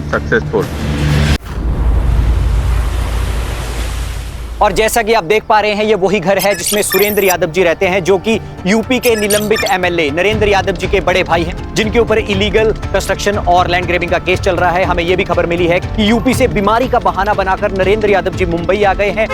Successful. और जैसा कि आप देख पा रहे हैं, ये वही घर है जिसमें सुरेंद्र यादव जी रहते हैं, जो कि यूपी के निलंबित एमएलए नरेंद्र यादव जी के बड़े भाई हैं, जिनके ऊपर इलीगल कंस्ट्रक्शन और लैंड ग्रैबिंग का केस चल रहा है। हमें यह भी खबर मिली है कि यूपी से बीमारी का बहाना बनाकर नरेंद्र यादव जी मुंबई आ गए हैं।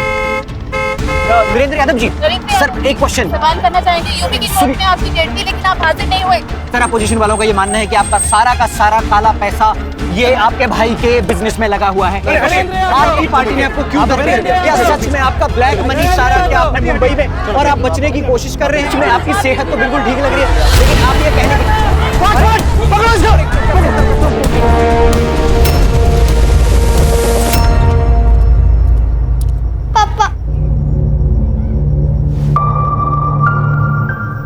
नरेंद्र यादव जी, सर एक क्वेश्चन सवाल करना चाहेंगे। यूपी की कोर्ट में आपकी डेट थी, लेकिन आप हाजिर नहीं हुए। सर, अपोजिशन वालों का ये मानना है कि आपका सारा काला पैसा ये आपके भाई के बिजनेस में लगा हुआ है। आपकी पार्टी ने आपको क्यों धमकी दी? क्या सच में आपका ब्लैक मनी सारा क्या आपने मुंबई में, और आप बचने की कोशिश कर रहे हैं? इसमें आपकी सेहत तो बिल्कुल ठीक लग रही है, लेकिन आप ये कहने की पापा,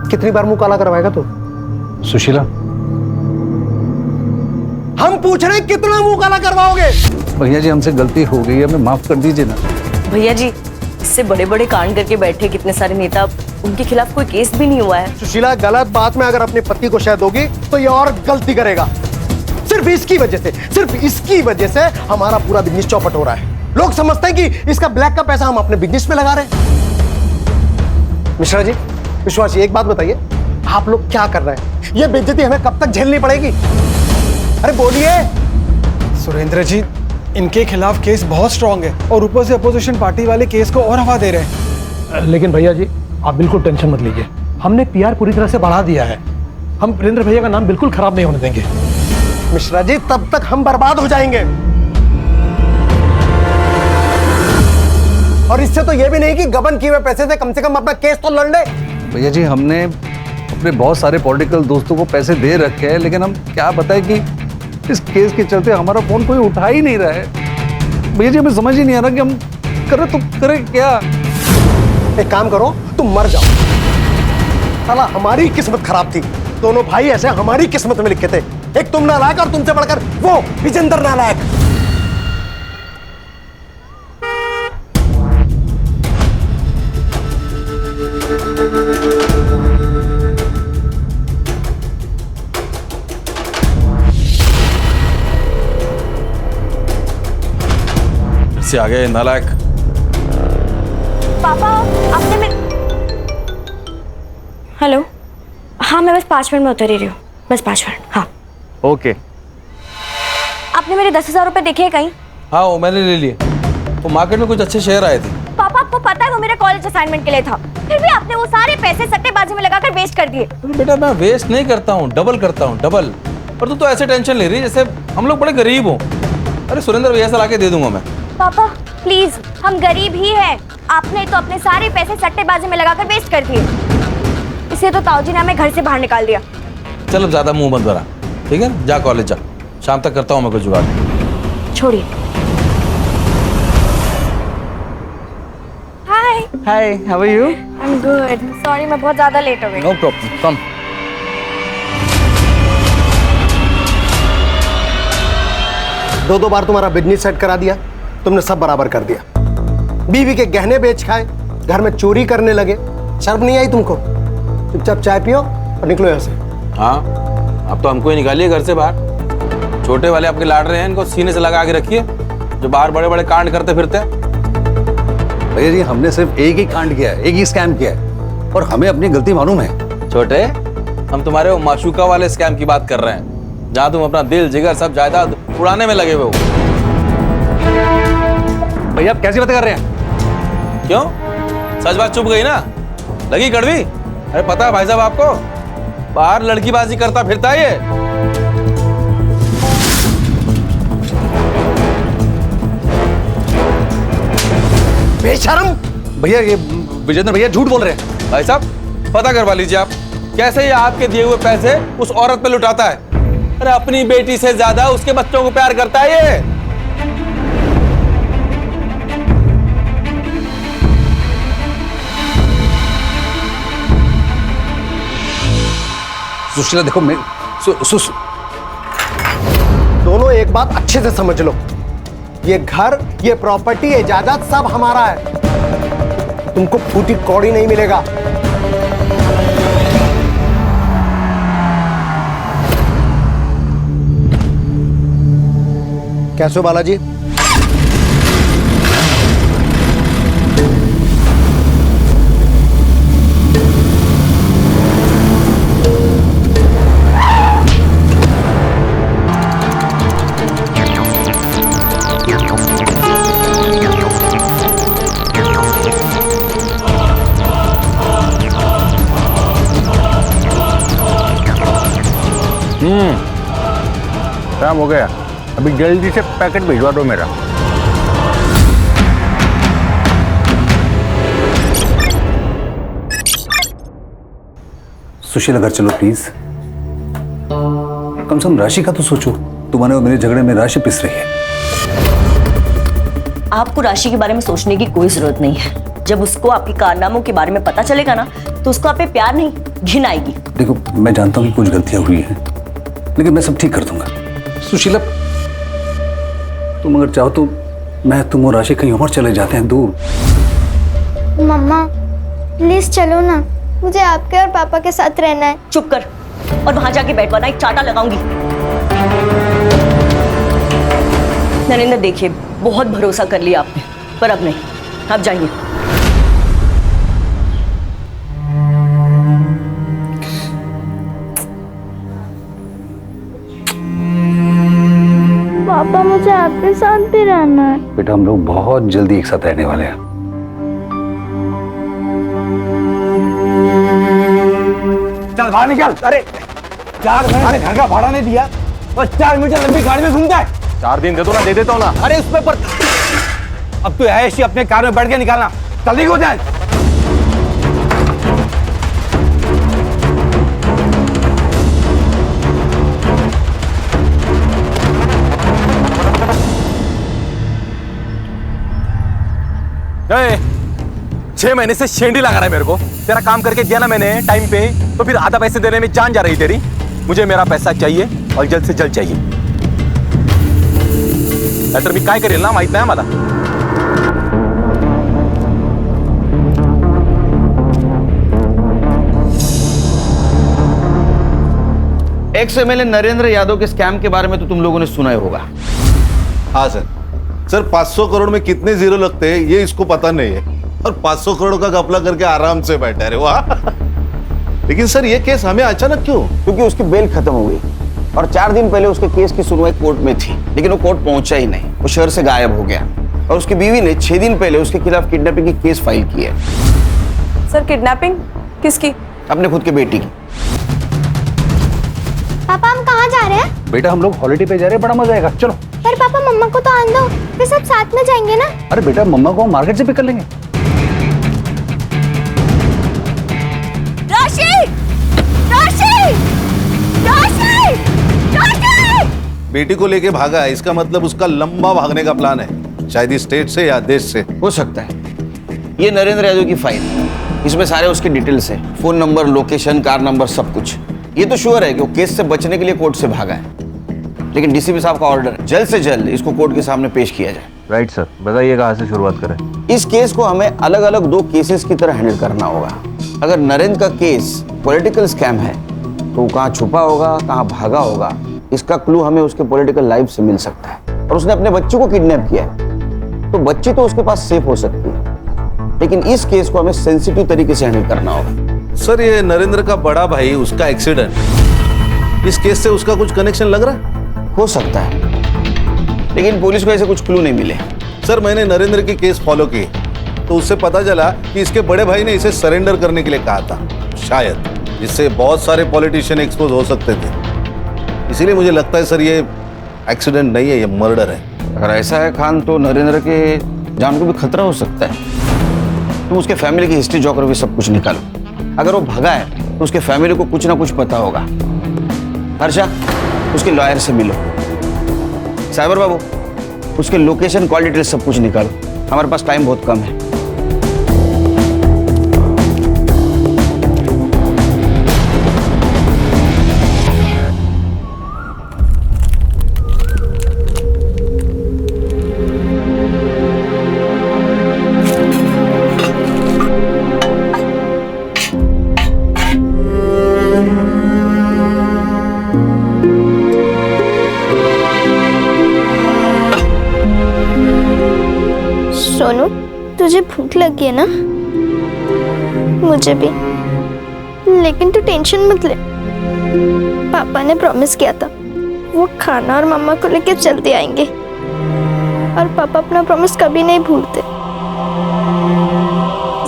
कितनी बार मुंह काला करवाएगा तू? सुशीला, हम पूछ रहे हैं कितना मुंह काला करवाओगे? भैया जी हमसे गलती हो गई है, हमें माफ कर दीजिए ना। भैया जी, इससे बड़े बड़े कांड करके बैठे कितने सारे नेता, उनके खिलाफ कोई केस भी नहीं हुआ है। सुशीला, गलत बात में अगर अपने पति को शहद दोगी तो ये और गलती करेगा। सिर्फ इसकी वजह से हमारा पूरा बिजनेस चौपट हो रहा है। लोग समझते हैं कि इसका ब्लैक का पैसा हम अपने बिजनेस में लगा रहे हैं। मिश्रा जी, विश्वास जी, एक बात बताइए, आप लोग क्या कर रहे हैं? ये बेइज्जती हमें कब तक झेलनी पड़ेगी? अरे बोलिए। सुरेंद्र जी, इनके खिलाफ केस बहुत स्ट्रांग है और ऊपर से अपोजिशन पार्टी वाले केस को और हवा दे रहे हैं। लेकिन भैया जी, आप बिल्कुल टेंशन मत लीजिए, हमने पीआर पूरी तरह से बढ़ा दिया है। हम वीरेंद्र भैया का नाम बिल्कुल खराब नहीं होने देंगे। मिश्रा जी, तब तक हम बर्बाद हो जाएंगे। और इससे तो ये भी नहीं कि गबन किए हुए पैसे से कम अपना केस तो लड़ ले। भैया जी, हमने अपने बहुत सारे पॉलिटिकल दोस्तों को पैसे दे रखे हैं, लेकिन हम क्या बताएं कि इस केस के चलते हमारा फोन कोई उठा ही नहीं रहा है। भैया जी, हमें समझ ही नहीं आ रहा कि हम करें क्या। एक काम करो, तुम मर जाओ। साला हमारी किस्मत खराब थी, दोनों भाई ऐसे हमारी किस्मत में लिखे थे। एक तुम नालायक और तुमसे बढ़कर वो विजेंद्र नालायक। से आ गए नालायक। पापा, आपने हेलो, हाँ मैं बस 5 मिनट में उतर ही रही हूँ, बस 5 मिनट। हाँ ओके। आपने मेरे 10,000 रुपए देखे हैं कहीं? हाँ, वो मैंने ले लिए। वो मार्केट में कुछ अच्छे शेयर आए थे। पापा, आपको पता है वो मेरे कॉलेज असाइनमेंट के लिए था, फिर भी आपने वो सारे पैसे सट्टेबाजी में लगाकर वेस्ट कर दिए। बेटा, मैं वेस्ट नहीं करता हूँ, डबल करता हूँ, डबल। और तू तो ऐसे टेंशन ले रही है जैसे हम लोग बड़े गरीब हो। अरे सुरेंद्र भैया से लाके दे दूंगा मैं। पापा प्लीज, हम गरीब ही हैं। आपने तो अपने सारे पैसे सट्टेबाजी में लगाकर वेस्ट कर दिए। इसे तो ताऊजी ने हमें घर से बाहर निकाल दिया। चल अब ज्यादा मुंह बंद करा, ठीक है? जा कॉलेज जा, शाम तक करता हूँ मैं कुछ जुगाड़। छोड़िए। Hi hi, how are you? I am good. Sorry, मैं बहुत ज्यादा लेट हो गई। No problem, come. दो बार तुम्हारा बिजनेस सेट करा दिया, तुमने सब बराबर कर दिया। बीवी के गहने बेच खाए, घर में चोरी करने लगे, शर्म नहीं आई तुमको? चुपचाप चाय पियो और निकलो यहाँ से। हाँ, अब तो हमको ही निकालिए घर से बाहर। छोटे वाले आपके लाड रहे हैं, इनको सीने से लगा के रखिए, जो बाहर बड़े बड़े कांड करते फिरते हैं। भैया जी, हमने सिर्फ एक ही कांड किया है, एक ही स्कैम किया है, और हमें अपनी गलती मालूम है। छोटे, हम तुम्हारे वो माशूका वाले स्कैम की बात कर रहे हैं, जहाँ तुम अपना दिल जिगर सब जायदाद उड़ाने में लगे हुए हो। भैया, आप कैसी बात कर रहे हैं? क्यों? सच बात चुप गई ना? लगी कड़वी? अरे पता है भाई साहब आपको, बाहर लड़कीबाजी करता फिरता है ये। बेशरम! भैया, ये विजेंद्र भैया झूठ बोल रहे हैं। भाई साहब, पता करवा लीजिए आप, कैसे ये आपके दिए हुए पैसे उस औरत पे लुटाता है। अरे अपनी बेटी से ज्यादा उसके बच्चों को प्यार करता है ये। सुशीला देखो, मैं दोनों एक बात अच्छे से समझ लो, ये घर, ये प्रॉपर्टी, ये जायदाद सब हमारा है। तुमको फूटी कौड़ी नहीं मिलेगा। कैसे हो बालाजी? काम हो गया, अभी जल्दी से पैकेट भिजवा दो मेरा। सुशील घर चलो प्लीज। कम से कम राशि का तो सोचो। तुम्हारे और मेरे झगड़े में राशि पिस रही है। आपको राशि के बारे में सोचने की कोई जरूरत नहीं है। जब उसको आपके कारनामों के बारे में पता चलेगा ना, तो उसको आप पे प्यार नहीं, घिन आएगी। देखो, मैं जानता हूँ कि कुछ गलतियां हुई हैं, लेकिन मैं सब ठीक कर दूंगा। सुशीला, तुम अगर चाहो तो मैं, तुम और राशि कहीं और चले जाते हैं, दूर। मम्मा प्लीज चलो ना, मुझे आपके और पापा के साथ रहना है। चुप कर और वहां जाके बैठ, वरना एक चाटा लगाऊंगी। नरेंद्र देखिए, बहुत भरोसा कर लिया आपने, पर अब नहीं, आप जाइए। पापा मुझे आपके साथ भी रहना है। बेटा, हम लोग बहुत जल्दी एक साथ रहने वाले हैं। चल बाहर निकल। अरे 4 महीने घर का भाड़ा नहीं दिया और 4 मीटर लंबी गाड़ी में घूमता है। 4 दिन दे दो ना, दे देता हूँ ना। अरे उसमें पर अब तो ऐसी अपने कार में बैठ के निकालना, जल्दी हो जाए। ए, 6 महीने से शेंडी लगा रहा है मेरे को। तेरा काम करके दिया ना मैंने टाइम पे, तो फिर आधा पैसे देने में जान जा रही तेरी। मुझे मेरा पैसा चाहिए और जल्द से जल्द चाहिए। नाहीतर मी काय करेल ना माहित नाही मला। एक्स एमएलए नरेंद्र यादव के स्कैम के बारे में तो तुम लोगों ने सुना ही होगा। हाँ सर 500 करोड़ में कितने जीरो लगते हैं ये इसको पता नहीं है, और 500 करोड़ का घपला करके आराम से बैठा है। वाह। लेकिन सर ये केस हमें अचानक क्यों? क्योंकि उसकी बेल खत्म हो गई और 4 दिन पहले उसके केस की सुनवाई कोर्ट में थी, लेकिन वो कोर्ट पहुंचा ही नहीं, वो शहर से गायब हो गया। और उसकी बीवी ने 6 दिन पहले उसके खिलाफ किडनैपिंग की केस फाइल की है। सर किडनैपिंग किसकी? अपने खुद के बेटी की। पापा हम कहाँ जा रहे हैं? बेटा, हम लोग हॉलिडे पे जा रहे हैं, बड़ा मजा आएगा, चलो। पर पापा मम्मा को तो आने दो, फिर सब साथ में जाएंगे ना। अरे बेटा, मम्मा को हम मार्केट से पिक कर लेंगे। राशि! राशि! राशि! राशि! बेटी को लेके भागा है, इसका मतलब उसका लंबा भागने का प्लान है, शायद इस स्टेट से या देश से। हो सकता है। ये नरेंद्र यादव की फाइल, इसमें सारे उसके डिटेल्स है, phone number, location, car number, सब कुछ। ये तो श्योर है कि वो केस से बचने के लिए कोर्ट से भागा है, लेकिन डीसीपी साहब का ऑर्डर है, जल्द से जल्द इसको कोर्ट के सामने पेश किया जाए। राइट सर, बताइए कहाँ से शुरुआत करें? इस केस को हमें अलग अलग 2 केसेस की तरह हैंडल करना होगा। अगर नरेंद्र का केस पॉलिटिकल स्कैम है, तो वो कहाँ छुपा होगा, कहाँ भागा होगा, इसका क्लू हमें उसके पॉलिटिकल लाइफ से मिल सकता है। और उसने अपने बच्चों को किडनैप किया है, तो बच्ची तो उसके पास सेफ हो सकती है, लेकिन इस केस को हमें सेंसिटिव तरीके से हैंडल करना होगा। सर ये नरेंद्र का बड़ा भाई, उसका एक्सीडेंट, इस केस से उसका कुछ कनेक्शन लग रहा है? हो सकता है, लेकिन पुलिस को ऐसे कुछ क्लू नहीं मिले। सर मैंने नरेंद्र की केस फॉलो की, तो उससे पता चला कि इसके बड़े भाई ने इसे सरेंडर करने के लिए कहा था, शायद, जिससे बहुत सारे पॉलिटिशियन एक्सपोज हो सकते थे। इसीलिए मुझे लगता है सर ये एक्सीडेंट नहीं है, ये मर्डर है। अगर ऐसा है खान, तो नरेंद्र के जान को भी खतरा हो सकता है। तुम उसके फैमिली की हिस्ट्री, ज्योग्राफी सब कुछ निकालो। अगर वो भगा है तो उसके फैमिली को कुछ ना कुछ पता होगा। हर्षा, उसके लॉयर से मिलो। साइबर बाबू, उसके लोकेशन, कॉल डिटेल सब कुछ निकालो। हमारे पास टाइम बहुत कम है। सोनू, तुझे भूख लगी है ना? मुझे भी, लेकिन तू टेंशन मत ले। पापा ने प्रॉमिस किया था वो खाना और मम्मा को लेकर जल्दी आएंगे, और पापा अपना प्रॉमिस कभी नहीं भूलते।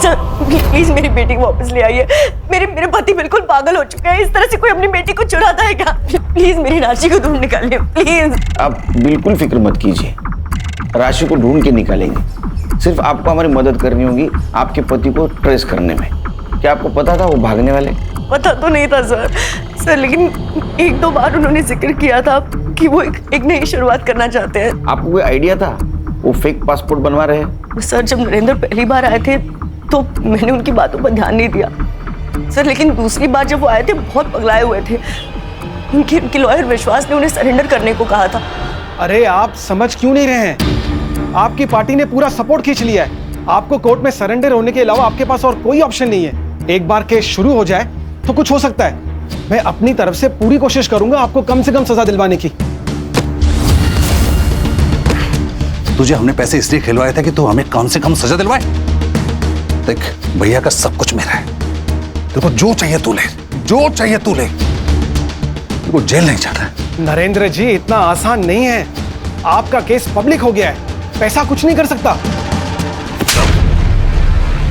सर प्लीज मेरी बेटी को वापस ले आइए। मेरे पति बिल्कुल पागल हो चुके हैं। इस तरह से कोई अपनी बेटी को चुराता है क्या? प्लीज मेरी राशि को ढूंढ निकालिए प्लीज। आप बिल्कुल फिक्र मत कीजिए, राशि को ढूंढ के निकालेंगे। सिर्फ आपको हमारी मदद करनी होगी आपके पति को ट्रेस करने में। क्या आपको पता था वो भागने वाले? पता तो नहीं था सर, लेकिन एक दो बार उन्होंने जिक्र किया था कि वो एक नई शुरुआत करना चाहते हैं। आपको कोई आइडिया था वो फेक पासपोर्ट बनवा रहे हैं? सर जब नरेंद्र पहली बार आए थे तो मैंने उनकी बातों पर ध्यान नहीं दिया सर, लेकिन दूसरी बार जब वो आए थे बहुत पगलाए हुए थे। उनके लॉयर विश्वास ने उन्हें सरेंडर करने को कहा था। अरे आप समझ क्यों नहीं रहे हैं? आपकी पार्टी ने पूरा सपोर्ट खींच लिया है। आपको कोर्ट में सरेंडर होने के अलावा आपके पास और कोई ऑप्शन नहीं है। एक बार केस शुरू हो जाए तो कुछ हो सकता है। मैं अपनी तरफ से पूरी कोशिश करूंगा आपको कम से कम सजा दिलवाने की। तुझे हमने पैसे इसलिए खिलवाए थे कि तू हमें कम से कम सजा दिलवाए। देख भैया का सब कुछ मेरा है, तेरे को जो चाहिए तू ले, जो चाहिए तू ले। तेरे को जेल नहीं जाना है। नरेंद्र जी इतना आसान नहीं है। आपका केस पब्लिक हो गया है, पैसा कुछ नहीं कर सकता।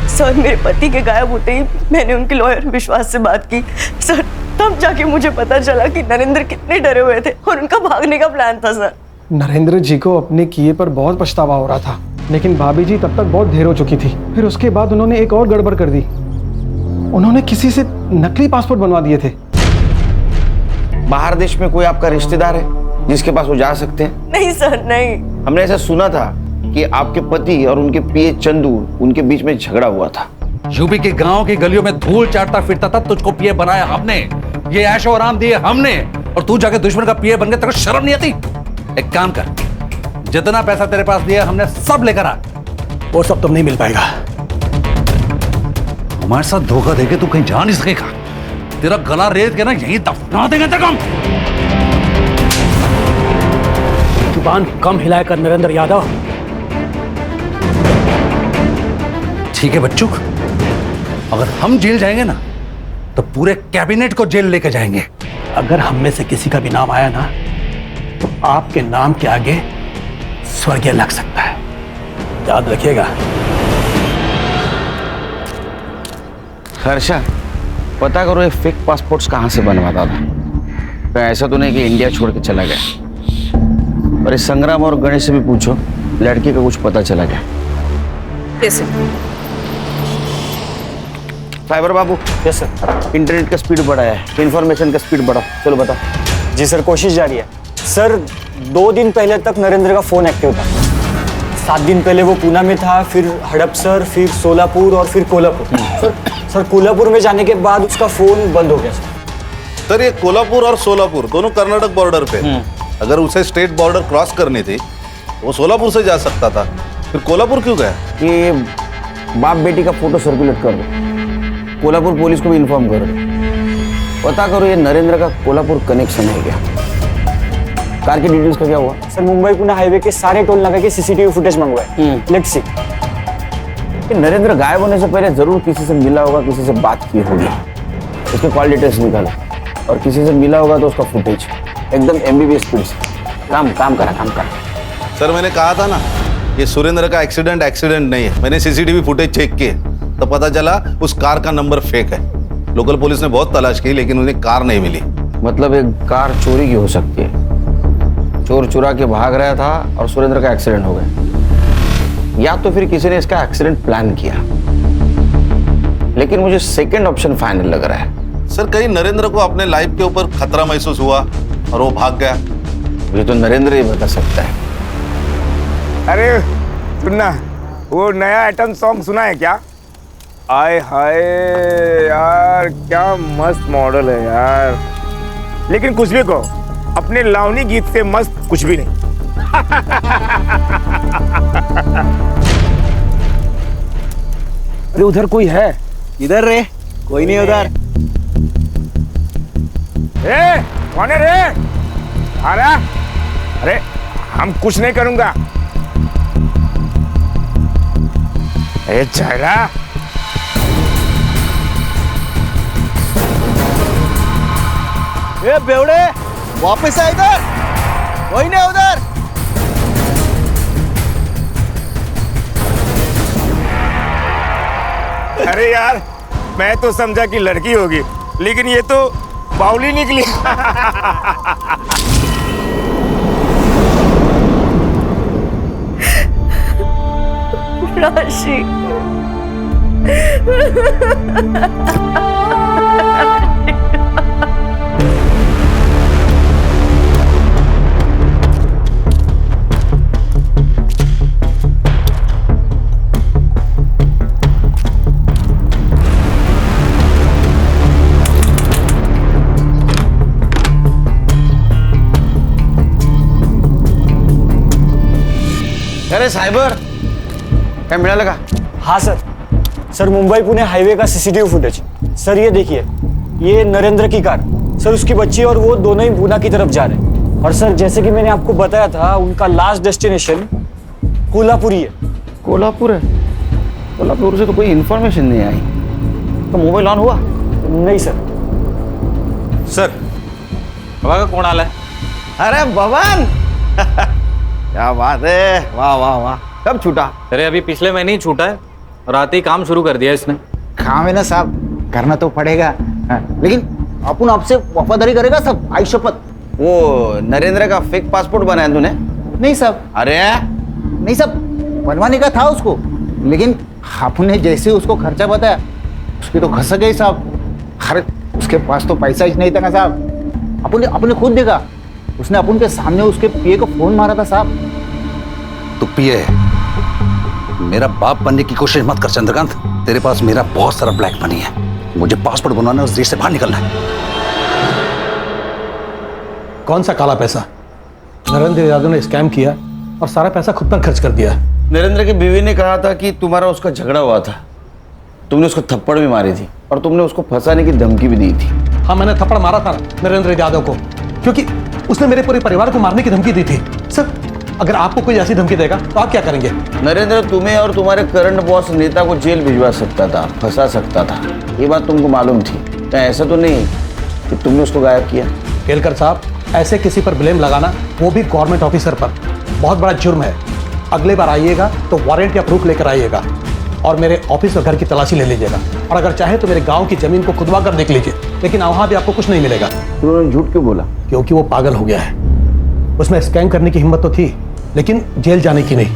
सर मेरे पति के गायब होते ही मैंने उनके लॉयर विश्वास से बात की सर, तब जाके मुझे पता चला कि नरेंद्र कितने डरे हुए थे और उनका भागने का प्लान था सर। नरेंद्र जी को अपने किए पर बहुत पछतावा हो रहा था, लेकिन भाभी जी तब तक बहुत देर हो चुकी थी। फिर उसके बाद उन्होंने एक और गड़बड़ कर दी। उन्होंने किसी से नकली पासपोर्ट बनवा दिए थे। बाहर देश में कोई आपका रिश्तेदार है जिसके पास वो जा सकते हैं? नहीं सर नहीं। हमने ऐसा सुना था कि आपके पति और उनके पीए चंदू, उनके बीच में झगड़ा हुआ था। यूपी के गांव की गलियों में धूल चाटता फिरता था, तुझको पीए बनाया हमने, ये ऐशो आराम दिए हमने, और तू जाके दुश्मन का पीए बन गया। तेरे को शर्म नहीं आती? एक काम कर, जितना पैसा तेरे पास दिया हमने सब लेकर आ। वो सब तुम नहीं मिल पाएगा। हमारे साथ धोखा देके तू कहीं जा नहीं सकेगा। तेरा गला रेत के ना यहीं दफना देंगे तेरे को। जुबान कम हिलाया कर नरेंद्र यादव। ठीक है बच्चों, अगर हम जेल जाएंगे ना तो पूरे कैबिनेट को जेल लेके जाएंगे। अगर हम में से किसी का भी नाम आया ना तो आपके नाम के आगे स्वर्गीय लग सकता है, याद रखिएगा। हर्षा, पता करो ये फेक पासपोर्ट्स कहाँ से बनवाता था। तो ऐसा तो नहीं कि इंडिया छोड़ के चला गया। और इस संग्राम और गणेश से भी पूछो, लड़की का कुछ पता चला गया? फाइबर बाबू। Yes sir. इंटरनेट का स्पीड बढ़ाया है, इंफॉर्मेशन का स्पीड बढ़ाओ। चलो बताओ। जी सर, कोशिश जारी है सर। 2 दिन पहले तक नरेंद्र का फोन एक्टिव था। 7 दिन पहले वो पूना में था, फिर हड़पसर, फिर सोलापुर और फिर कोल्हापुर। सर कोल्हापुर में जाने के बाद उसका फोन बंद हो गया सर। ये कोल्हापुर और सोलापुर दोनों कर्नाटक बॉर्डर पे। अगर उसे स्टेट बॉर्डर क्रॉस करनी थी तो वो सोलापुर से जा सकता था, फिर कोल्हापुर क्यों गया? ये बाप बेटी का फोटो सर्कुलेट कर दो, कोल्हापुर पुलिस को भी इन्फॉर्म कर दो। पता करो ये नरेंद्र का कोल्हापुर कनेक्शन है क्या। कार की डिटेल्स का क्या हुआ? सर मुंबई पुणे हाईवे के सारे टोल नाका के सीसीटीवी फुटेज मंगवाए। Let's see. नरेंद्र गायब होने से पहले जरूर किसी से मिला होगा, किसी से बात की होगी। उसके कॉल डिटेल्स निकालो, और किसी से मिला होगा तो उसका फुटेज एकदम एमबीबीएस स्पीड से। काम करा। सर मैंने कहा था ना, ये सुरेंद्र का एक्सीडेंट नहीं है। मैंने सीसीटीवी फुटेज चेक किए तो पता चला उस कार का नंबर फेक है। लोकल पुलिस ने बहुत तलाश की लेकिन उन्हें कार नहीं मिली। मतलब एक कार चोरी की हो सकती है, चोर चुरा के भाग रहा था और सुरेंद्र का एक्सीडेंट हो गया, या तो फिर किसी ने इसका एक्सीडेंट प्लान किया। लेकिन मुझे सेकंड ऑप्शन फाइनल लग रहा है। सर कहीं नरेंद्र को अपने लाइफ के ऊपर खतरा महसूस हुआ और वो भाग गया। मुझे तो नरेंद्र ही बता सकता है। अरे सुनना, वो नया आइटम सॉन्ग सुना है क्या? आय हाय यार, क्या मस्त मॉडल है यार। लेकिन कुछ भी कहो, अपने लावनी गीत से मस्त कुछ भी नहीं। अरे उधर कोई है? इधर रे, कोई नहीं उधर। ए, कौन है रे? अरे हम कुछ नहीं करूंगा। ए जाएगा। ए बेवड़े, वापस आ इधर, वही नहीं उधर। अरे यार, मैं तो समझा कि लड़की होगी, लेकिन ये तो बाउली निकली। राशि, अरे सायबर काय मिळालं का? हाँ सर मुंबई पुणे हाईवे का सीसीटीवी फुटेज। सर ये देखिए, ये नरेंद्र की कार, सर उसकी बच्ची और वो दोनों ही पूना की तरफ जा रहे हैं। और सर जैसे कि मैंने आपको बताया था, उनका लास्ट डेस्टिनेशन कोल्हापुर ही है। कोल्हापुर है? कोल्हापुर से तो कोई इन्फॉर्मेशन नहीं आई। तो मोबाइल ऑन हुआ? नहीं सर। सर बघा कोण आलाय? अरे भवन क्या बात है, वाह वाह वाह। कब छूटा? अरे अभी पिछले महीने ही छूटा है और आते ही काम शुरू कर दिया इसने। काम है ना साहब, करना तो पड़ेगा। लेकिन अपन आपसे वफादारी करेगा सब, आई शपथ। वो नरेंद्र का फेक पासपोर्ट बनाया तूने? नहीं साहब। अरे नहीं साहब, बनवाने का था उसको, लेकिन आपने जैसे उसको खर्चा बताया उसकी तो घस गई साहब। अरे उसके पास तो पैसा ही नहीं था ना साहब। अपने खुद देखा, उसने अपन के सामने उसके पीए को फोन मारा था साहब। तू पीए है, मेरा बाप बनने की कोशिश मत कर चंद्रकांत। तेरे पास मेरा बहुत सारा ब्लैक मनी है, मुझे पासपोर्ट बनवाना है, उस देश से बाहर निकलना है। कौन सा काला पैसा? नरेंद्र यादव ने स्कैम किया और सारा पैसा खुद पर खर्च कर दिया। नरेंद्र की बीवी ने कहा था कि तुम्हारा उसका झगड़ा हुआ था, तुमने उसको थप्पड़ भी मारी थी और तुमने उसको फंसाने की धमकी भी दी थी। हाँ, मैंने थप्पड़ मारा था नरेंद्र यादव को, क्योंकि उसने मेरे पूरे परिवार को मारने की धमकी दी थी। सर, अगर आपको कोई ऐसी धमकी देगा तो आप क्या करेंगे? नरेंद्र तुम्हें और तुम्हारे करंट बॉस नेता को जेल भिजवा सकता था, फंसा सकता था, ये बात तुमको मालूम थी। क्या ऐसा तो नहीं कि तुमने उसको गायब किया? केलकर साहब, ऐसे किसी पर ब्लेम लगाना, वो भी गवर्नमेंट ऑफिसर पर, बहुत बड़ा जुर्म है। अगले बार आइएगा तो वारंट या प्रूफ लेकर आइएगा और मेरे ऑफिस और घर की तलाशी ले लीजिएगा। और अगर चाहे तो मेरे गांव की जमीन को खुदवा कर देख लीजिए, लेकिन वहां भी आपको कुछ नहीं मिलेगा। उन्होंने झूठ क्यों बोला? क्योंकि वो पागल हो गया है। उसमें स्कैम करने की हिम्मत तो थी, लेकिन जेल जाने की नहीं।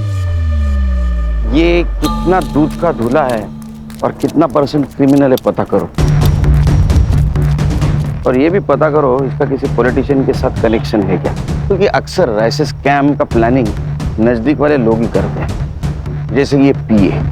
ये कितना दूध का धुला है और कितना परसेंट क्रिमिनल है पता करो, और ये भी पता करो इसका किसी पॉलिटिशियन के साथ कनेक्शन है क्या, क्योंकि अक्सर ऐसे स्कैम का प्लानिंग नजदीक वाले लोग ही करते हैं, जैसे ये पीए।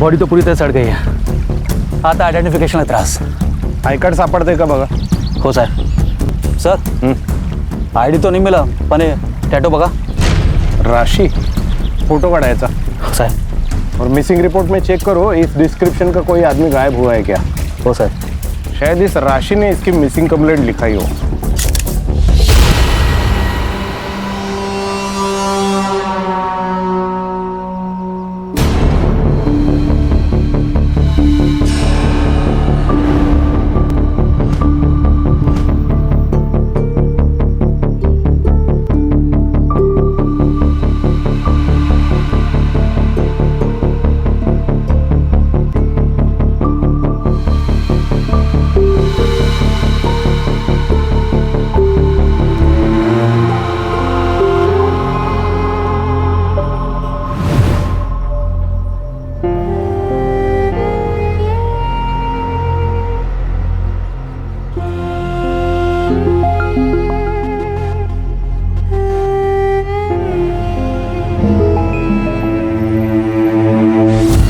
बॉडी तो पूरी तरह सड़ गई है। आता आयडेंटिफिकेशन का त्रास। आई कार्ड सापडते का बघा? हो सर आयडी तो नहीं मिला, पण टॅटो बघा। राशि, फोटो काढायचा। हो साहब। और मिसिंग रिपोर्ट में चेक करो, इस डिस्क्रिप्शन का कोई आदमी गायब हुआ है क्या? हो सर। शायद इस राशि ने इसकी मिसिंग कंप्लेंट लिखाई हो।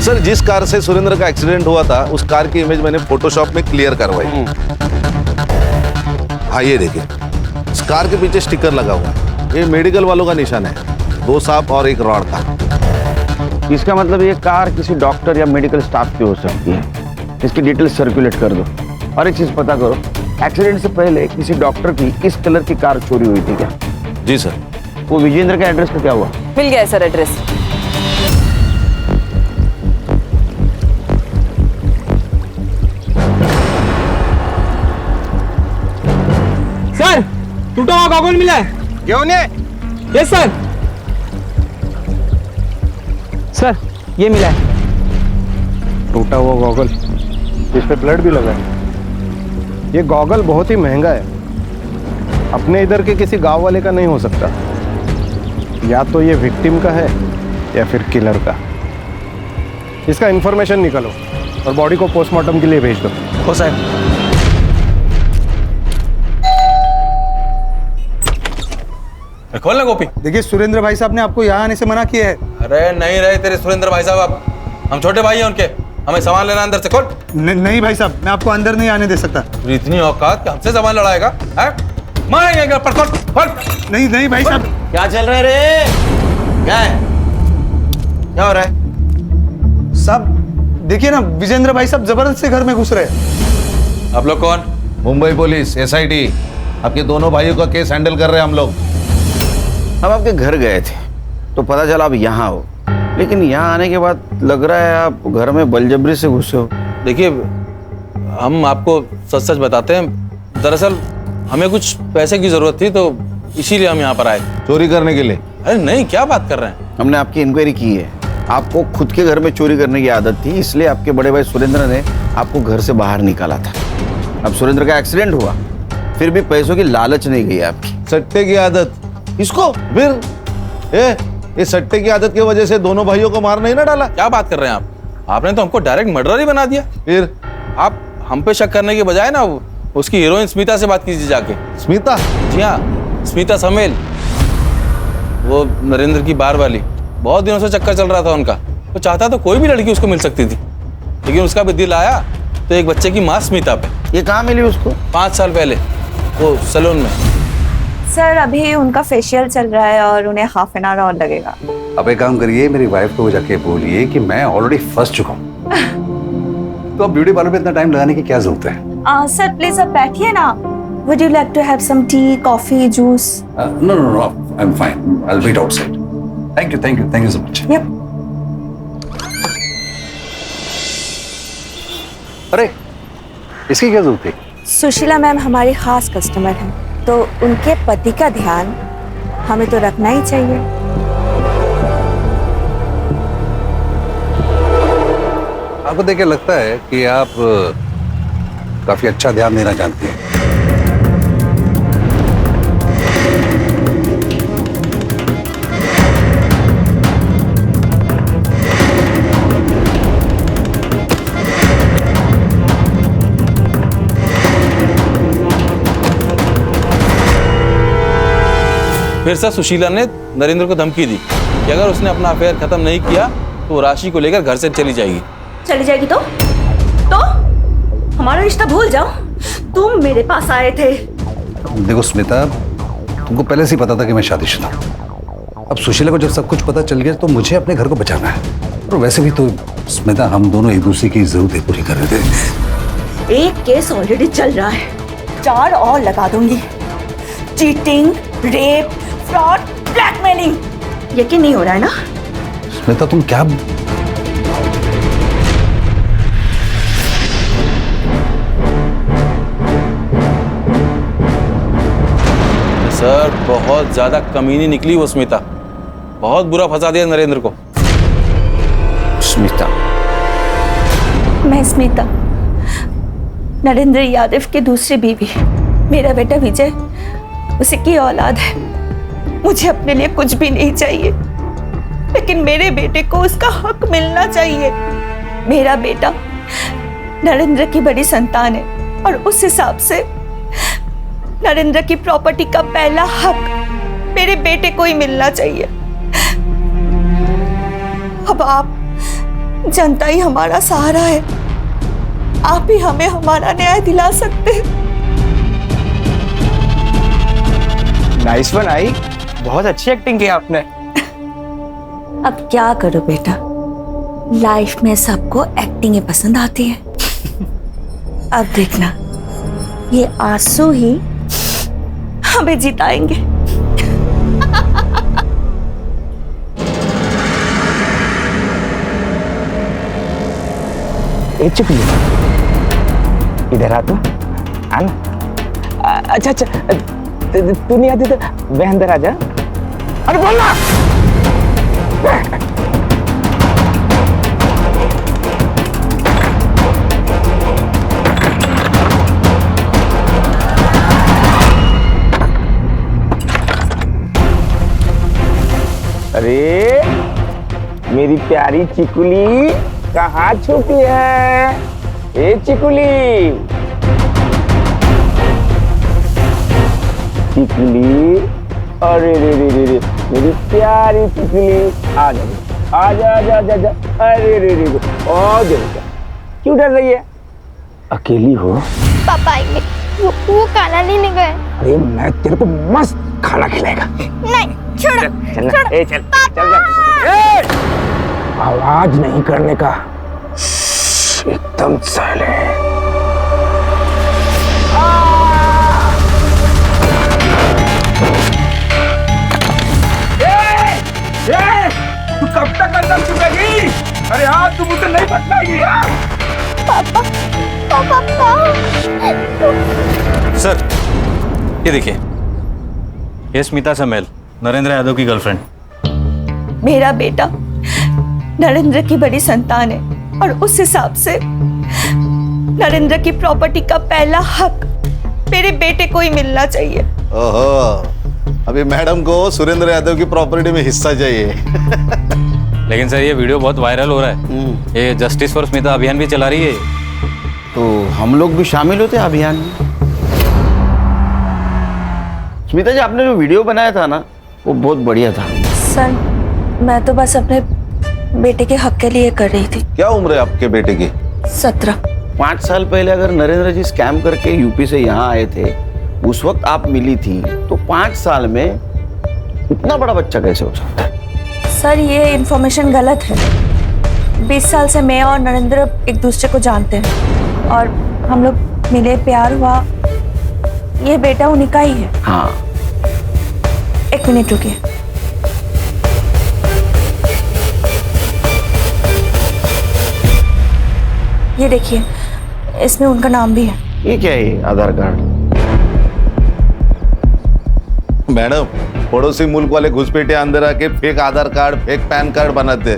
सर, जिस कार से सुरेंद्र का एक्सीडेंट हुआ था उस कार की इमेज मैंने फोटोशॉप में क्लियर करवाई। हाँ, ये देखिए, इस कार के पीछे स्टिकर लगा हुआ है, ये मेडिकल वालों का निशान है, 2 सांप और 1 रॉड का। इसका मतलब ये कार किसी डॉक्टर या मेडिकल स्टाफ की हो सकती है। इसकी डिटेल सर्कुलेट कर दो। और एक चीज पता करो, एक्सीडेंट से पहले किसी डॉक्टर की इस कलर की कार चोरी हुई थी क्या? जी सर। वो विजेंद्र का एड्रेस का क्या हुआ? मिल गया है सर एड्रेस। सर टूटा हुआ गॉगल मिला है। क्यों ने? Yes sir. सर ये मिला है। टूटा हुआ गॉगल, इस पे ब्लड भी लगा है। ये गॉगल बहुत ही महंगा है, अपने इधर के किसी गांव वाले का नहीं हो सकता। या तो ये विक्टिम का है या फिर किलर का। इसका इंफॉर्मेशन निकालो और बॉडी को पोस्टमार्टम के लिए भेज दो। हो साहब। खोलना गोपी। देखिए सुरेंद्र भाई साहब ने आपको यहाँ आने से मना किया है। अरे नहीं रहे तेरे सुरेंद्र भाई साहब, आप हम छोटे भाई हैं उनके, हमें सामान लेना अंदर से। खोल। नहीं भाई साहब, मैं आपको अंदर नहीं आने दे सकता। इतनी औकात कि हमसे सामान लड़ाएगा? मारेंगे पर। खोल खोल। नहीं भाई साहब। क्या चल रहा है रे? क्या है? क्या हो रहा है? साहब देखिए ना, विजेंद्र भाई साहब जबरदस्ती घर में घुस रहे हैं। आप लोग कौन? Mumbai police, SIT। आपके दोनों भाइयों का केस हैंडल कर रहे हैं हम लोग। हम आपके घर गए थे तो पता चला आप यहाँ हो, लेकिन यहाँ आने के बाद लग रहा है आप घर में बलजबरी से घुसे हो। देखिए हम आपको सच सच बताते हैं, दरअसल हमें कुछ पैसे की जरूरत थी तो इसीलिए हम यहाँ पर आए। चोरी करने के लिए? अरे नहीं, क्या बात कर रहे हैं? हमने आपकी इंक्वायरी की है, आपको खुद के घर में चोरी करने की आदत थी, इसलिए आपके बड़े भाई सुरेंद्र ने आपको घर से बाहर निकाला था। अब सुरेंद्र का एक्सीडेंट हुआ, फिर भी पैसों की लालच नहीं गई आपकी। सट्टे की आदत इसको फिर ये सट्टे की आदत की वजह से दोनों भाइयों को मार नहीं ना डाला? क्या बात कर रहे हैं आप? आपने तो हमको डायरेक्ट मर्डर ही बना दिया। फिर आप हम पे शक करने के बजाय ना उसकी हीरोइन स्मिता से बात कीजिए जाके। स्मिता? जी हाँ, स्मिता समेल, वो नरेंद्र की बार वाली। बहुत दिनों से चक्कर चल रहा था उनका। वो चाहता तो कोई भी लड़की उसको मिल सकती थी, लेकिन उसका भी दिल आया तो एक बच्चे की माँ स्मिता पे। ये कहाँ मिली उसको? 5 साल पहले वो सैलून में। सर अभी उनका फेशियल चल रहा है और उन्हें हाफ एन आवर और लगेगा। अब एक काम करिए, मेरी वाइफ को जाके बोलिए कि मैं ऑलरेडी फंस चुका हूँ। तो अब ब्यूटी पार्लर पे इतना टाइम लगाने की क्या जरूरत है? सर प्लीज अब बैठिए ना। Would you like to have some tea, coffee, juice? No, I am fine, I will wait outside. Thank you so much. Yep. अरे इसकी क्या जरूरत थी? सुशीला मैम हमारी खास कस्टमर हैं, तो उनके पति का ध्यान हमें तो रखना ही चाहिए। आपको देख के लगता है कि आप काफी अच्छा ध्यान देना जानती हैं। फिर से सुशीला ने नरेंद्र को धमकी दी कि अगर उसने अपना अफेयर खत्म नहीं किया तो वो राशि को लेकर घर से चली जाएगी। चली जाएगी तो हमारा रिश्ता भूल जाओ। तुम मेरे पास आए थे। देखो स्मिता, तुमको पहले से ही पता था कि मैं शादीशुदा हूं। अब सुशीला को जब सब कुछ पता चल गया तो मुझे अपने घर को बचाना है। और वैसे भी तो स्मिता, हम दोनों एक दूसरे की जरूरतें पूरी कर रहे थे। एक केस ऑलरेडी चल रहा है, 4 और लगा दूंगी। Cheating, rape, fraud, blackmailing. यकीन नहीं हो रहा है ना? स्मिता तुम क्या? सर बहुत ज्यादा कमीनी निकली वो स्मिता, बहुत बुरा फंसा दिया नरेंद्र को। स्मिता? मैं स्मिता, नरेंद्र यादव की दूसरी बीवी। मेरा बेटा विजय उसी की औलाद है। मुझे अपने लिए कुछ भी नहीं चाहिए, लेकिन मेरे बेटे को उसका हक मिलना चाहिए। मेरा बेटा नरेंद्र की बड़ी संतान है और उस हिसाब से नरेंद्र की प्रॉपर्टी का पहला हक मेरे बेटे को ही मिलना चाहिए। अब आप, जनता ही हमारा सहारा है। आप ही हमें हमारा न्याय दिला सकते हैं। नाइस वन आई, बहुत अच्छी एक्टिंग की आपने। अब क्या करो बेटा, लाइफ में सबको एक्टिंग ही पसंद आती है। अब देखना, ये आंसू ही हमें जिताएंगे। चुप इधर आ, तो आना। अच्छा तू नहीं आती तो मैं अंदर आ जा। अरे बोलना। अरे मेरी प्यारी चिकुली कहाँ छुपी है? ए चिकुली, चिकुली, अरे रे रे रे रे, मेरी प्यारी चिकुली, आ जा आ जा आ जा आ जा, अरे रे रे रे, ओ जा, क्यों डर रही है? अकेली हो? पापा आएंगे, वो खाना नहीं गए। अरे मैं तेरे को मस्त खाना खिलाएगा। नहीं, छोड़ो, चल ए चल चल जा। आवाज नहीं करने का, एकदम साइलेंट। तू कब तक अंदर छुपेगी? अरे आज तू मुझसे नहीं बच पाएगी। पापा, पापा। सर ये देखिए, ये स्मिता समेल, नरेंद्र यादव की गर्लफ्रेंड। मेरा बेटा नरेंद्र की बड़ी संतान है और उस हिसाब से नरेंद्र की प्रॉपर्टी का पहला हक मेरे बेटे को ही मिलना चाहिए। ओहो, अभी मैडम को सुरेंद्र यादव की प्रॉपर्टी में हिस्सा चाहिए। लेकिन सर ये वीडियो बहुत वायरल हो रहा है, ये जस्टिस फॉर स्मिता अभियान भी चला रही है, तो हम लोग भी शामिल होते हैं अभियान में। स्मिता जी, आपने जो वीडियो बनाया था ना, वो बहुत बढ़िया था। सर मैं तो बस अपने बेटे के हक के लिए कर रही थी। क्या उम्र है आपके बेटे की? 17। 5 साल पहले अगर नरेंद्र जी स्कैम करके यूपी से यहाँ आए थे, उस वक्त आप मिली थी, तो 5 साल में इतना बड़ा बच्चा कैसे हो सकता है? सर ये इन्फॉर्मेशन गलत है। 20 साल से मैं और नरेंद्र एक दूसरे को जानते हैं और हम लोग मिले, प्यार हुआ, ये बेटा उन्हीं का ही है। हाँ। 1 मिनट रुकिए। ये देखिए, इसमें उनका नाम भी है। ये क्या है? आधार कार्ड? मैडम, पड़ोसी मुल्क वाले घुसपैठे अंदर आके फेक आधार कार्ड, फेक पैन कार्ड बनाते,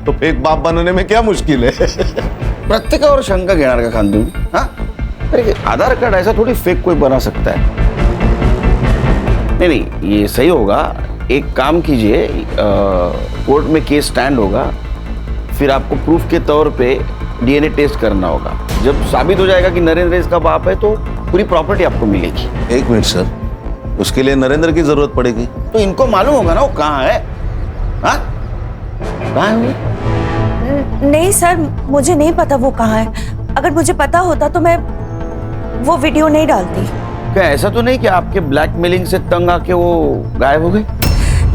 तो फेक बाप बनने में क्या मुश्किल है? प्रत्येकावर शंका घेणार का खान तुम्ही? हाँ? अरे आधार कार्ड ऐसा थोड़ी फेक कोई बना सकता है। नहीं, ये सही होगा। एक काम कीजिए, कोर्ट में केस स्टैंड होगा, फिर आपको प्रूफ के तौर पे डीएनए टेस्ट करना होगा। जब साबित हो जाएगा कि नरेंद्र इसका बाप है, तो पूरी प्रॉपर्टी आपको मिलेगी। 1 मिनट सर, उसके लिए नरेंद्र की जरूरत पड़ेगी। तो इनको मालूम होगा ना वो कहाँ है। हाँ? कहाँ है वो? नहीं सर, मुझे नहीं पता वो कहाँ है। अगर मुझे पता होता तो मैं वो वीडियो नहीं डालती। क्या ऐसा तो नहीं कि आपके ब्लैकमेलिंग से तंग आके वो गायब हो गई?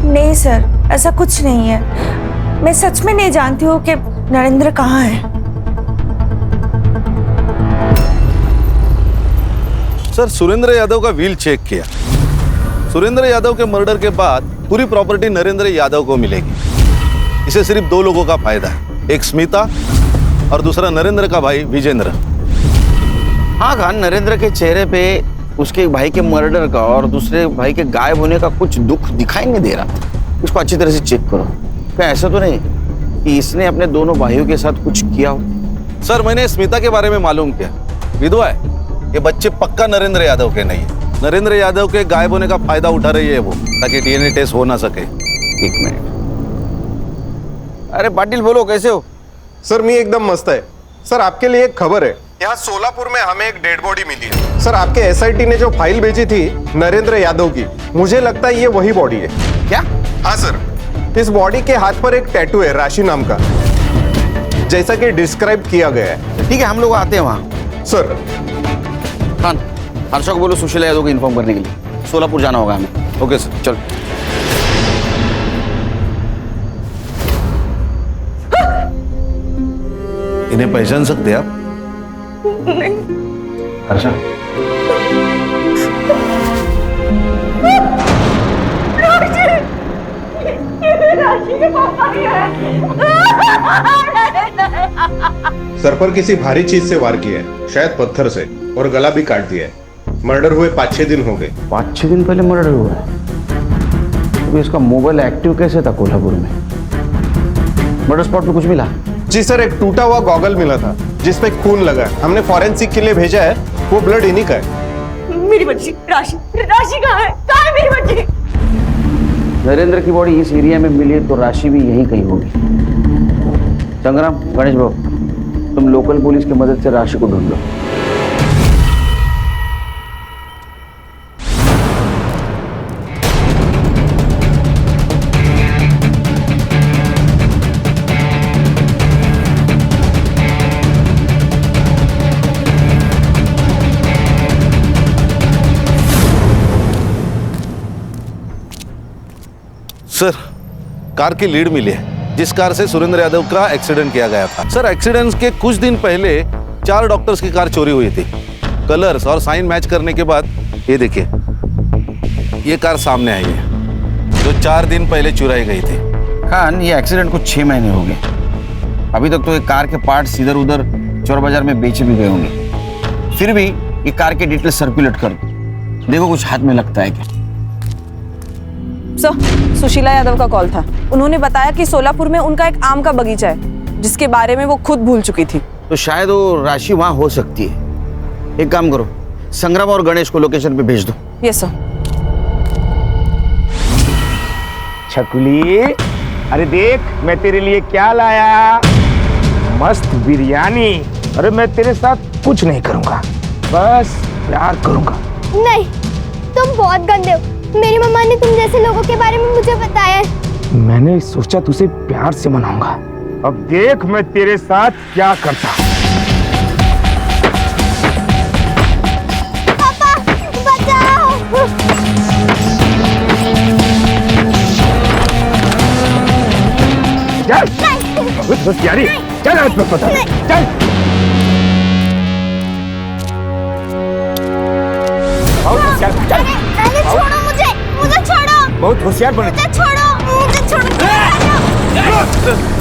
नहीं सर, ऐसा कुछ नहीं है। मैं सच में नहीं जानती हूँ कि नरेंद्र कहाँ है। सर, सुरेंद्र यादव का व्हील चेक किया। सुरेंद्र यादव के मर्डर के बाद पूरी प्रॉपर्टी नरेंद्र यादव को मिलेगी। इसे सिर्फ 2 लोगों का फायदा है, एक स्मिता और दूसरा नरेंद्र का भाई विजेंद्र। हाँ खान, नरेंद्र के चेहरे पे उसके भाई के मर्डर का और दूसरे भाई के गायब होने का कुछ दुख दिखाई नहीं दे रहा था। उसको अच्छी तरह से चेक करो। क्या ऐसा तो नहीं कि इसने अपने दोनों भाइयों के साथ कुछ किया हो? सर, मैंने स्मिता के बारे में मालूम किया, विधवा है। ये बच्चे पक्का नरेंद्र यादव के नहीं है। नरेंद्र यादव के गायब होने का फायदा उठा रही है वो, ताकि डीएनए टेस्ट हो ना सके। 1 मिनट। अरे पाटिल बोलो, कैसे हो? सर मी एकदम मस्त है। सर आपके लिए एक खबर है, यहाँ सोलापुर में हमें एक डेड बॉडी मिली है। सर आपके एसआईटी ने जो फाइल भेजी थी नरेंद्र यादव की, मुझे लगता है ये वही बॉडी है। क्या? हाँ सर, इस बॉडी के हाथ पर एक टैटू है राशि नाम का, जैसा कि डिस्क्राइब किया गया है। ठीक है, हम लोग आते हैं वहाँ। सर खान, हर्षा को बोलो सुशीला यादव को इन्फॉर्म करने के लिए। सोलापुर जाना होगा हमें। ओके सर, चलो। इन्हें पहचान सकते हैं आप? नहीं। हर्षा, सर पर किसी भारी चीज से वार किया है, शायद पत्थर से, और गला भी काट दिया है। मर्डर हुए 5-6 दिन हो गए। 5-6 दिन पहले मर्डर हुआ है। अभी इसका मोबाइल एक्टिव कैसे था कोल्हापुर में? मर्डर स्पॉट पे कुछ मिला? जी सर, एक टूटा हुआ गॉगल मिला था जिसपे खून लगा है। हमने फॉरेंसिक के लिए भेजा है, वो ब्लड इन्हीं का है। मेरी बच्ची राशि, राशि कहाँ है? कहाँ है मेरी बच्ची? नरेंद्र की बॉडी इस एरिया में मिली तो राशि भी यहीं कहीं होगी। संग्राम, गणेश बाबू, तुम लोकल पुलिस की मदद से राशि को ढूंढ लो। सर, कार की लीड मिली है जिस कार से सुरेंद्र यादव का एक्सीडेंट किया गया था। सर, एक्सीडेंट के कुछ दिन पहले 4 डॉक्टर्स की कार चोरी हुई थी। कलर्स और साइन मैच करने के बाद ये देखिए, ये कार सामने आई है जो 4 दिन पहले चुराई गई थी। खान, ये एक्सीडेंट को 6 महीने हो गए। अभी तक तो ये कार के पार्ट्स इधर उधर चोर बाजार में बेचे भी गए होंगे। फिर भी ये कार के डिटेल सर्कुलेट कर दो, देखो कुछ हाथ में लगता है क्या। सर, सुशीला यादव का कॉल था। उन्होंने बताया कि सोलापुर में उनका एक आम का बगीचा है जिसके बारे में वो खुद भूल चुकी थी। तो शायद वो राशि वहां हो सकती है। एक काम करो, संग्राम और गणेश को लोकेशन पे भेज दो। Yes sir. छकुली, अरे देख मैं तेरे लिए क्या लाया, मस्त बिरयानी। अरे मैं तेरे साथ कुछ नहीं करूंगा, बस प्यार करूंगा। नहीं, तुम बहुत गंदे हो। मेरी मम्मा ने तुम जैसे लोगों के बारे में मुझे बताया है। मैंने सोचा तुझे प्यार से मनाऊंगा। अब देख मैं तेरे साथ क्या करता। पापा, बचाओ। चल, बस यारी, चल आज मैं पता चल। चल, छोड़ो मुझे, मुझे छोड़ो। बहुत होशियार बने। मुझे छोड़ो, मुझे छोड़ो।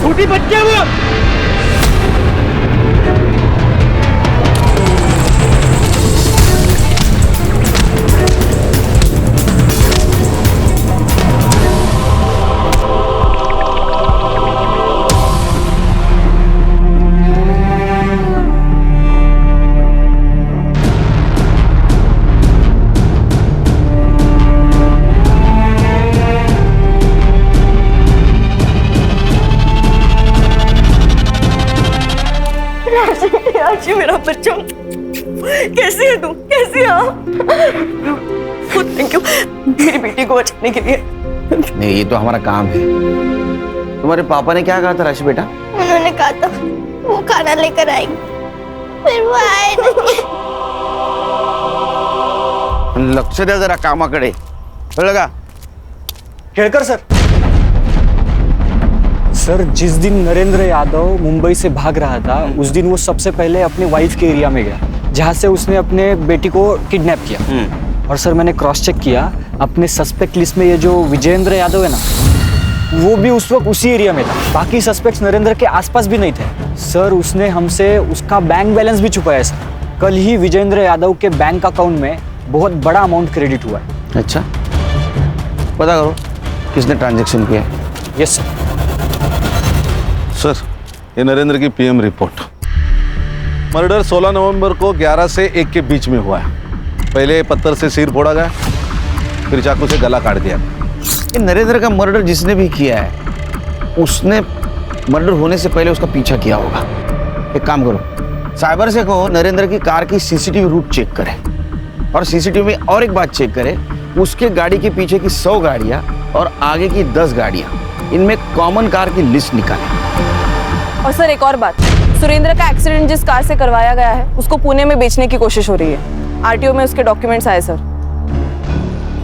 छोटी बच्ची है वो। राशि, मेरा बच्चा, कैसे है तू? कैसे है? थैंक यू मेरी बेटी को बचाने के लिए। नहीं, ये तो हमारा काम है। तुम्हारे पापा ने क्या कहा था राशि बेटा? उन्होंने कहा था वो खाना लेकर आएंगे, फिर वो आए नहीं। लक्ष द्या जरा कामाकडे, कळलं का? केळकर सर, सर जिस दिन नरेंद्र यादव मुंबई से भाग रहा था उस दिन वो सबसे पहले अपने वाइफ के एरिया में गया जहाँ से उसने अपने बेटी को किडनैप किया। और सर मैंने क्रॉस चेक किया, अपने सस्पेक्ट लिस्ट में ये जो विजेंद्र यादव है ना, वो भी उस वक्त उसी एरिया में था। बाकी सस्पेक्ट्स नरेंद्र के आसपास भी नहीं थे। सर उसने हमसे उसका बैंक बैलेंस भी छुपाया सर। कल ही विजेंद्र यादव के बैंक अकाउंट में बहुत बड़ा अमाउंट क्रेडिट हुआ है। अच्छा, पता करो किसने ट्रांजैक्शन किया है। Yes sir. सर, ये नरेंद्र की पीएम रिपोर्ट। मर्डर 16 नवंबर को 11 से 1 के बीच में हुआ है। पहले पत्थर से सिर फोड़ा गया, फिर चाकू से गला काट दिया। ये नरेंद्र का मर्डर जिसने भी किया है उसने मर्डर होने से पहले उसका पीछा किया होगा। एक काम करो, साइबर से कहो नरेंद्र की कार की सीसीटीवी रूट चेक करे और सीसीटीवी में और एक बात चेक करे, उसके गाड़ी के पीछे की 100 गाड़ियां और आगे की 10 गाड़ियां, इनमें कॉमन कार की लिस्ट निकाले। और सर एक और बात, सुरेंद्र का एक्सीडेंट जिस कार से करवाया गया है उसको पुणे में बेचने की कोशिश हो रही है। आरटीओ में उसके डॉक्यूमेंट्स आए सर।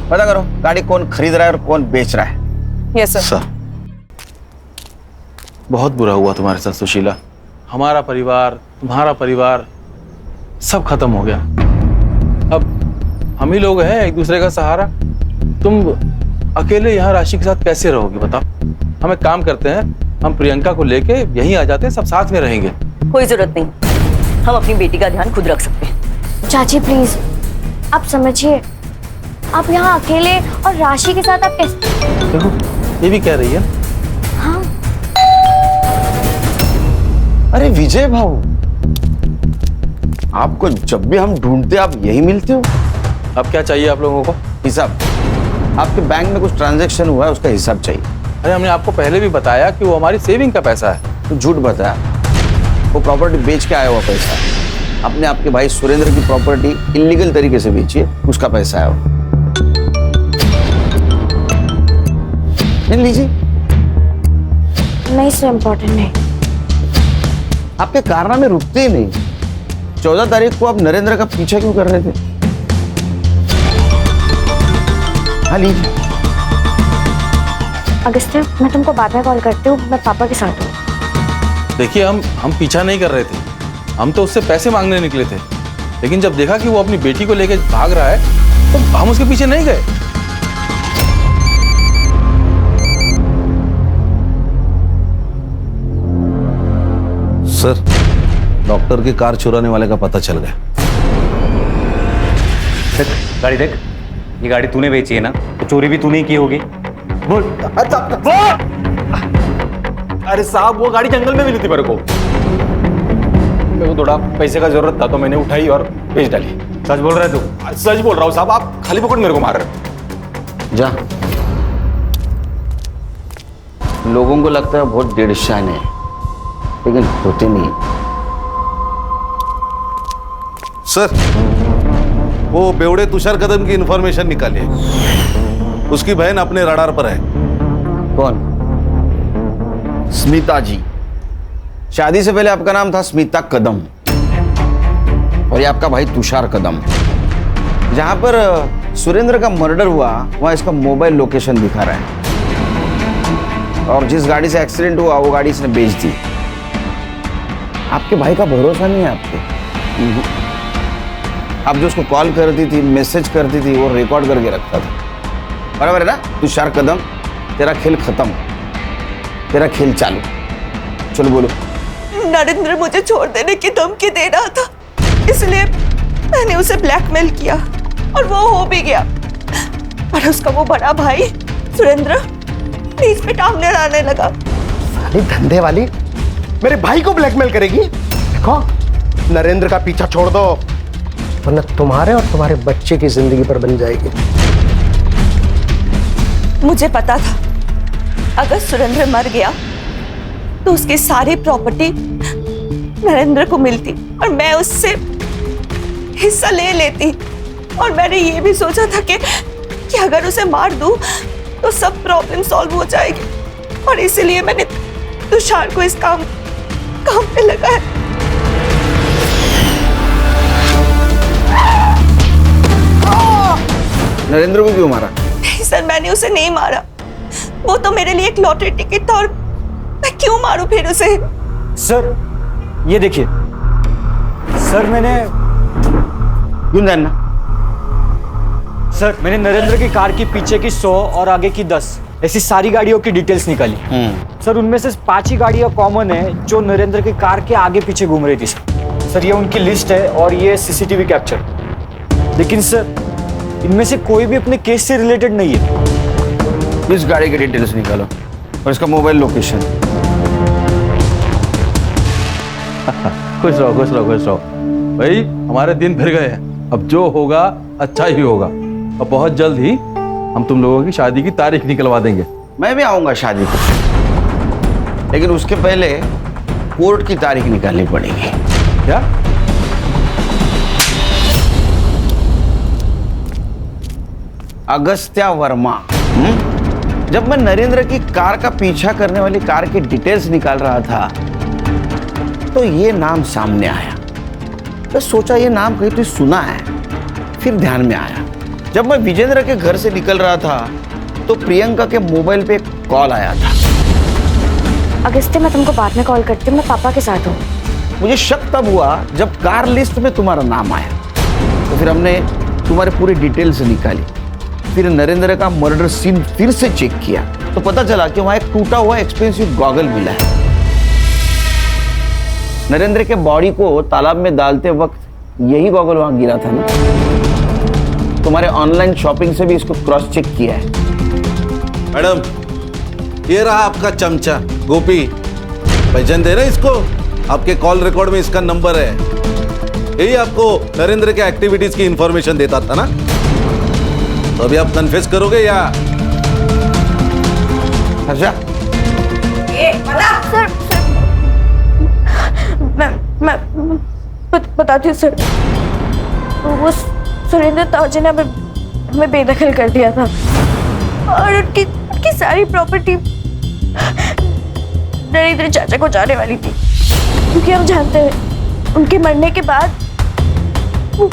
पता करो गाड़ी कौन खरीद रहा है और कौन बेच रहा है। Yes sir. बहुत बुरा हुआ तुम्हारे साथ सुशीला। हमारा परिवार, तुम्हारा परिवार सब खत्म हो गया। अब हम ही लोग हैं एक दूसरे का सहारा। तुम अकेले यहाँ राशि के साथ कैसे रहोगे बताओ? हम एक काम करते हैं, हम प्रियंका को लेके यहीं आ जाते हैं, सब साथ में रहेंगे। कोई जरूरत नहीं, हम अपनी बेटी का ध्यान खुद रख सकते हैं। चाची प्लीज, आप समझिए, आप यहाँ अकेले और राशि के साथ आप कैसे? देखो ये भी कह रही है। हाँ। अरे विजय भाऊ, आपको जब भी हम ढूंढते आप यही मिलते हो। अब क्या चाहिए आप लोगों को? हिसाब। आपके बैंक में कुछ ट्रांजैक्शन हुआ है, उसका हिसाब चाहिए। अरे हमने आपको पहले भी बताया कि वो हमारी सेविंग का पैसा है। तो झूठ बताया, वो प्रॉपर्टी बेच के आया हुआ पैसा है। आपने आपके भाई सुरेंद्र की प्रॉपर्टी इलीगल तरीके से बेची है, उसका पैसा है वो। लीजिए। नहीं सर, इम्पोर्टेंट नहीं। आपके कारनामे रुकते ही नहीं। 14 तारीख को आप नरेंद्र का पीछा क्यों कर रहे थे? हाँ लीजिए। अगस्त्य, मैं तुमको बाद में कॉल करती हूँ, मैं पापा के साथ हूँ। देखिए हम पीछा नहीं कर रहे थे, हम तो उससे पैसे मांगने निकले थे, लेकिन जब देखा कि वो अपनी बेटी को लेकर भाग रहा है तो हम उसके पीछे नहीं गए। सर, डॉक्टर की कार चुराने वाले का पता चल गया। देख गाड़ी, देख ये गाड़ी तूने बेची है ना, तो चोरी भी तूने ही की होगी। बोल। अरे साहब, वो गाड़ी जंगल में मिली थी मेरे को थोड़ा पैसे का जरूरत था तो मैंने उठाई और बेच डाली। सच बोल रहा है तू? सच बोल रहा हूँ साहब, आप खाली पकड़ मेरे को मार रहे। जा। लोगों को लगता है बहुत डेढ़ शान है, लेकिन होते नहीं। सर, वो बेवड़े तुषार कदम की इंफॉर्मेशन निकालिए। उसकी बहन अपने रडार पर है। कौन? स्मिता जी। शादी से पहले आपका नाम था स्मिता कदम, और ये आपका भाई तुषार कदम। जहां पर सुरेंद्र का मर्डर हुआ वहां इसका मोबाइल लोकेशन दिखा रहा है, और जिस गाड़ी से एक्सीडेंट हुआ वो गाड़ी इसने बेच दी। आपके भाई का भरोसा नहीं है आप पे। आप जो उसको कॉल करती थी, मैसेज करती थी, वो रिकॉर्ड करके रखता था। बराबर है ना? तुषार कदम, तेरा खेल खत्म, तेरा खेल चालू। चलो बोलो। नरेंद्र मुझे छोड़ देने की धमकी दे रहा था, इसलिए मैंने उसे ब्लैकमेल किया और वो हो भी गया। पर उसका वो बड़ा भाई सुरेंद्र बीच में टांग अड़ाने लगा। साली धंधे वाली मेरे भाई को ब्लैकमेल करेगी। देखो, नरेंद्र का पीछा छोड़ दो, वरना तुम्हारे और तुम्हारे बच्चे की जिंदगी पर बन जाएगी। मुझे पता था अगर सुरेंद्र मर गया तो उसकी सारी प्रॉपर्टी नरेंद्र को मिलती और मैं उससे हिस्सा ले लेती। और मैंने ये भी सोचा था कि अगर उसे मार दूं तो सब प्रॉब्लम सॉल्व हो जाएगी, और इसीलिए मैंने तुषार को इस काम पे लगाया। नरेंद्र को क्यों मारा? नहीं सर, मैंने उसे नहीं मारा। वो तो मेरे लिए एक लॉटरी टिकट था, और मैं क्यों मारूं फिर उसे? सर ये देखिए सर, मैंने क्यों जानना? सर मैंने नरेंद्र की कार की पीछे की 100 और आगे की 10 ऐसी सारी गाड़ियों की डिटेल्स निकाली। सर उनमें से 5 ही गाड़ियां कॉमन है जो नरेंद्र की कार के आगे पीछे घूम रही थी। सर ये उनकी लिस्ट है और ये सीसीटीवी कैप्चर। लेकिन सर इनमें से कोई भी अपने केस से रिलेटेड नहीं है। इस गाड़ी की डिटेल्स निकालो और इसका मोबाइल लोकेशन। खुश रहो खुश रहो खुश रहो भाई, हमारे दिन फिर गए हैं। अब जो होगा अच्छा ही होगा, और बहुत जल्द ही हम तुम लोगों की शादी की तारीख निकलवा देंगे। मैं भी आऊंगा शादी को, लेकिन उसके पहले कोर्ट की तारीख निकालनी पड़ेगी। क्या? अगस्त्या वर्मा। जब मैं नरेंद्र की कार का पीछा करने वाली कार की डिटेल्स निकाल रहा था तो ये नाम सामने आया। मैं सोचा ये नाम कहीं तो सुना है, फिर ध्यान में आया। जब मैं विजेंद्र के घर से निकल रहा था तो प्रियंका के मोबाइल पे कॉल आया था। अगस्त्य, मैं तुमको बाद में कॉल करती हूँ, मैं पापा के साथ हूँ। मुझे शक तब हुआ जब कार लिस्ट में तुम्हारा नाम आया, तो फिर हमने तुम्हारे पूरे डिटेल्स निकाली, फिर नरेंद्र का मर्डर सीन फिर से चेक किया तो पता चला कि वहां एक टूटा हुआ एक्सपेंसिव गॉगल मिला है। नरेंद्र के बॉडी को तालाब में डालते वक्त यही गॉगल वहां गिरा था ना। तुम्हारे ऑनलाइन शॉपिंग से भी इसको क्रॉस चेक किया है। मैडम, ये रहा आपका चमचा गोपी, पहचान दे रहे इसको? आपके कॉल रिकॉर्ड में इसका नंबर है। यही आपको नरेंद्र के एक्टिविटीज की इंफॉर्मेशन देता था ना। तो अभी आप कन्फेस करोगे या? हर्षा, सर मैं बताती हूँ सर। वो सुरेंद्र ताऊजी ने हमें बेदखल कर दिया था और उनकी सारी प्रॉपर्टी नरेंद्र चाचा को जाने वाली थी, क्योंकि हम जानते हैं उनके मरने के बाद वो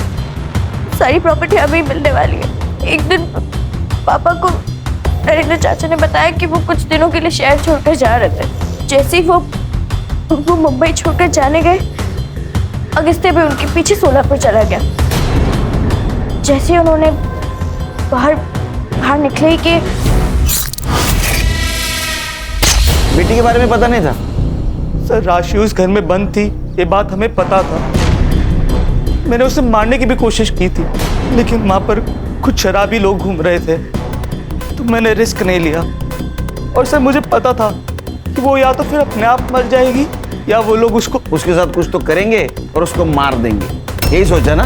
सारी प्रॉपर्टी हमें मिलने वाली है। एक दिन पापा को नरेंद्र चाचा ने बताया कि वो कुछ दिनों के लिए शहर छोड़कर जा रहे थे। जैसे ही वो मुंबई छोड़कर जाने गए, अगस्त्य भी उनके पीछे सोलापुर चला गया। जैसे उन्होंने बाहर निकले कि बेटी के बारे में पता नहीं था? सर, राशि उस घर में बंद थी, ये बात हमें पता था। मैंने उसे मारने की भी कोशिश की थी, लेकिन वहां पर कुछ शराबी लोग घूम रहे थे, तो मैंने रिस्क नहीं लिया। और सर, मुझे पता था कि वो या तो फिर अपने आप मर जाएगी या वो लोग उसके साथ कुछ तो करेंगे और उसको मार देंगे, यही सोचा ना?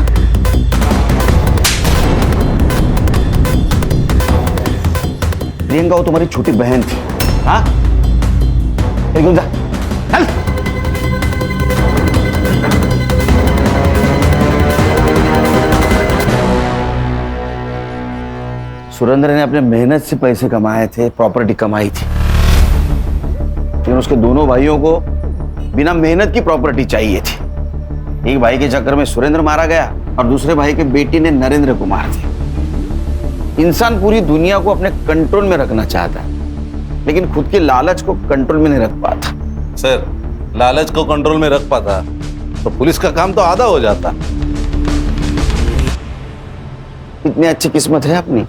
प्रियंका वो तुम्हारी छोटी बहन थी। हाँ, एकदम जा, चल। सुरेंद्र ने अपने मेहनत से पैसे कमाए थे, प्रॉपर्टी कमाई थी, लेकिन उसके दोनों भाइयों को बिना मेहनत की प्रॉपर्टी चाहिए थी। एक भाई के चक्कर में सुरेंद्र मारा गया और दूसरे भाई के बेटी ने नरेंद्र को मार दिया। इंसान पूरी दुनिया को अपने कंट्रोल में रखना चाहता है, लेकिन खुद के लालच को कंट्रोल में नहीं रख पाता। सर, लालच को कंट्रोल में रख पाता तो पुलिस का काम तो आधा हो जाता। इतनी अच्छी किस्मत है अपनी।